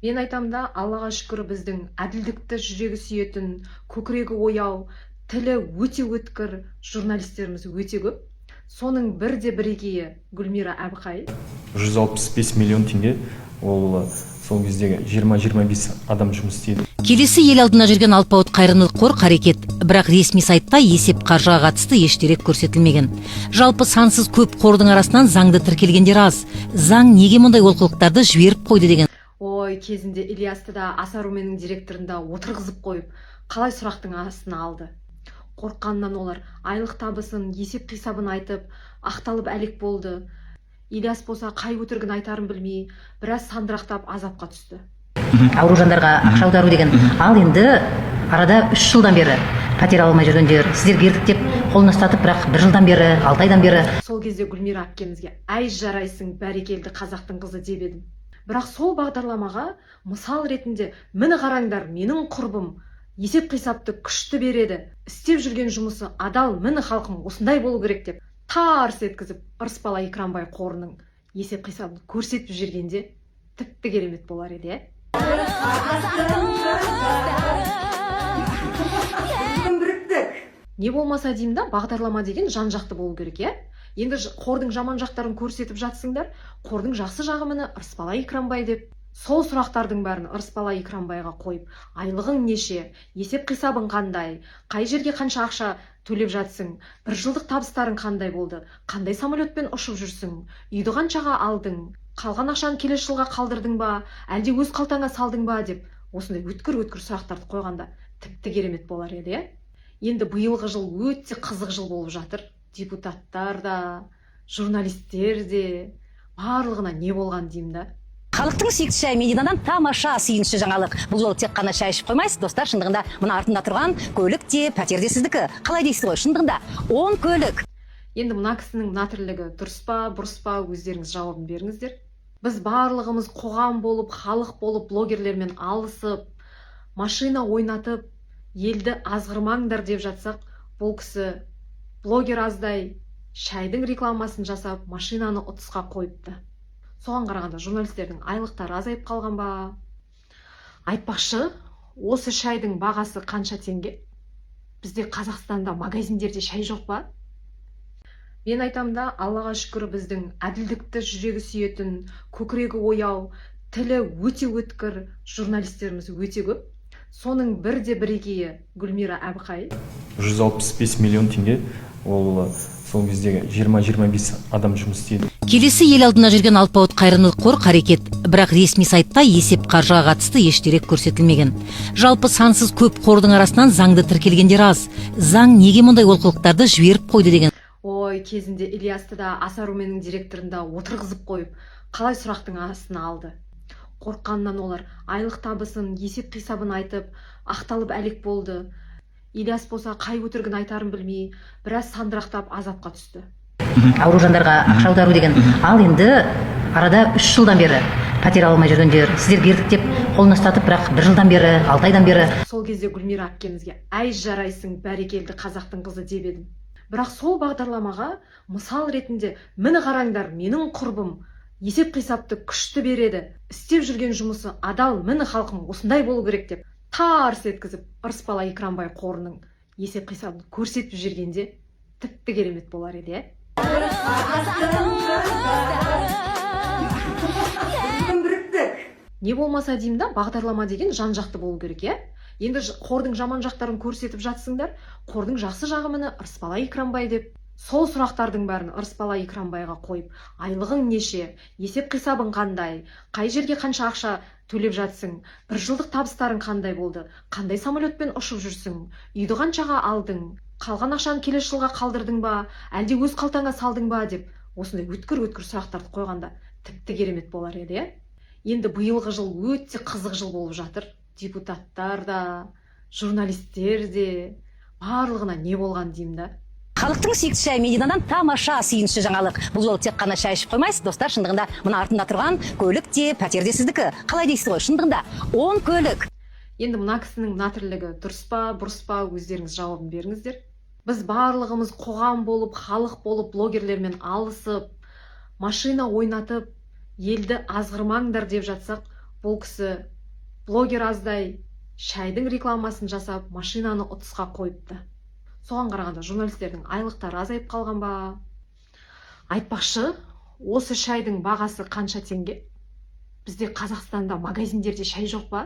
Мен айтам да, Аллаға шүкір біздің әділдікті жүрегі сүйетін, көкірегі ояу, тілі өте өткір журналистеріміз өте көп. Соның бірде бірегейі Гүлмира Әбіқай. 165 миллион теңге ол сол кездегі 20-25 адам жұмыс істейді. Келесі ел алдына жүрген алпауыт қайырымдылық қор қарекет, бірақ ресми сайтта есеп қаржыға қатысты еш дерек көрсетілмеген. Жалпы сансыз көп қордың арасынан заңды тіркелгендер аз. Заң неге мұндай олқылықтарды жіберіп қойды деген. Ой, кезінде Ильясты да Асаруменің директорында отырғызып қойып, қалай сұрақтың астына алды. Қорққаннан олар айлық табысын, есеп қисабын айтып, ақталып әлек болды. Ильяс болса қай өтірігін айтарын білмей, біраз сандырақтап азапқа түсті. Ауру жандарға ақша аудару деген. Ал енді арада 3 жылдан бері пәтер алмай жүргендер, сіздер бердік деп қолына ұстатып, бірақ 1 жылдан бері, 6 айдан бері. Сол кезде Гүлмира әпкемізге әй жарайсың, бәрекелді қазақтың қызы деп едім. Бірақ сол бағдарламаға мысал ретінде мені қараңдар, менің құрбым есеп қисапты күшті береді, істеп жүрген жұмысы адал, мені халқым осындай болу керек деп тарс еткізіп Ырысбала Екранбай қорының есеп қисабын көрсетіп жүргенде тіпті керемет болар еді. Не болмаса деймін да, бағдарлама деген жан жақты болу керек, Енді қордың жаман жақтарын көрсетіп жатсыңдар, қордың жақсы жағы міне Ырысбала Екранбай деп. Сол сұрақтардың бәрін Ырысбала Екранбайға қойып, айлығың неше, есеп қисабың қандай, қай жерге қанша ақша төлеп жатсың, 1 жылдық табыстарың қандай болды, қандай самолетпен ұшып жүрсің, үйді қаншаға алдың, қалған ақшаны келесі жылға қалдырдың ба, әлде өз қалтаңа салдың ба деп, осындай өткір сұрақтарды қойғанда тіпті керемет болар еді. Енді биылғы жыл өте қызық жыл болып жатыр. Депутаттар да, журналистер де, барлығына не болған деймін да. Халықтың сүйікті шай Мединадан тамаша сүйінші жаңалық. Бұл жолы тек қана шай ішіп қоймайсыз, достар, шындығында мына артында тұрған көлік те, пәтер де сіздікі. Қалай дейсіз ғой, шындығында 10 көлік. Енді мына кісінің мына тірлігі дұрыс па, бұрыс па, өздеріңіз жауабын беріңіздер. Біз барлығымыз қоғам болып, халық болып, блогерлермен алысып, машина ойнатып, елді азғырмаңдар деп жатсақ, бұл кісі блогер аздай шайдың рекламасын жасап, машинаны ұтысқа қойыпты. Соған қарағанда журналистердің айлықтары азайып қалған ба? Айтпақшы, осы шайдың бағасы қанша теңге? Бізде Қазақстанда магазиндерде шай жоқ па? Мен айтам да, Аллаға шүкір біздің әділдікті жүрегі сүйетін, көкірегі ояу, тілі өте өткір журналистеріміз өте көп. Соның бірде бірегейі Гүлмира Әбіқай. 165 миллион теңге ол сол кездегі 20-25 адам жұмыс істейді. Келесі ел алдына жүрген алпауыт қайырымдылық қор қарекет, бірақ ресми сайтта есеп қаржыға қатысты еш дерек көрсетілмеген. Жалпы сансыз көп қордың арасынан заңды тіркелгендер аз. Заң неге мұндай олқылықтарды жіберіп қойды деген. Ой, кезінде Ильясты да Асаруменің директорында отырғызып қойып, қалай сұрақтың астына алды. Қорққаннан олар айлық табысын, есеп қисабын айтып, ақталып әлек болды. Ильяс болса қай өтірігін айтарын білмей, біраз сандырақтап азапқа түсті. Ауру жандарға ақша аудару деген. Ал енді арада 3 жылдан бері пәтер алмай жүргендер, сіздер бердік деп қолына ұстатып, бірақ 1 жылдан бері, 6 айдан бері. Сол кезде Гүлмира әпкемізге әй жарайсың, бәрекелді қазақтың қызы деп едім. Бірақ сол бағдарламаға мысал ретінде мені қараңдар, менің құрбым есеп қисапты күшті береді, істеп жүрген жұмысы адал, мені халқым осындай болу керек деп тарс еткізіп Ырысбала Екранбай қорының есеп қисабын көрсетіп жүргенде тіпті керемет болар еді. Не болмаса деймін да, бағдарлама деген жан жақты болу керек, Енді қордың жаман жақтарын көрсетіп жатсыңдар, қордың жақсы жағы міне Ырысбала Екранбай деп. Сол сұрақтардың бәрін Ырысбала Екранбайға қойып, айлығың неше, есеп қисабың қандай, қай жерге қанша ақша төлеп жатсың, 1 жылдық табыстарың қандай болды, қандай самолетпен ұшып жүрсің, үйді қаншаға алдың, қалған ақшаны келесі жылға қалдырдың ба, әлде өз қалтаңа салдың ба деп, осындай өткір сұрақтарды қойғанда тіпті керемет болар еді. Енді биылғы жыл өте қызық жыл болып жатыр. Депутаттар да, журналистер де, барлығына не болған деймін да. Халықтың сүйікті шай Мединадан тамаша сүйінші жаңалық. Бұл жолы тек қана шай ішіп қоймайсыз, достар, шындығында мына артында тұрған көлік те, пәтер де сіздікі. Қалай дейсіз ғой, шындығында 10 көлік. Енді мына кісінің мына тірлігі дұрыс па, бұрыс па, өздеріңіз жауабын беріңіздер. Біз барлығымыз қоғам болып, халық болып, блогерлермен алысып, машина ойнатып, елді азғырмаңдар деп жатсақ, бұл кісі блогер аздай шайдың рекламасын жасап машинаны ұтысқа қойыпты. Соған қарағанда журналистердің айлықтары азайып қалған ба? Айтпақшы, осы шайдың бағасы қанша теңге? Бізде Қазақстанда магазиндерде шай жоқ па?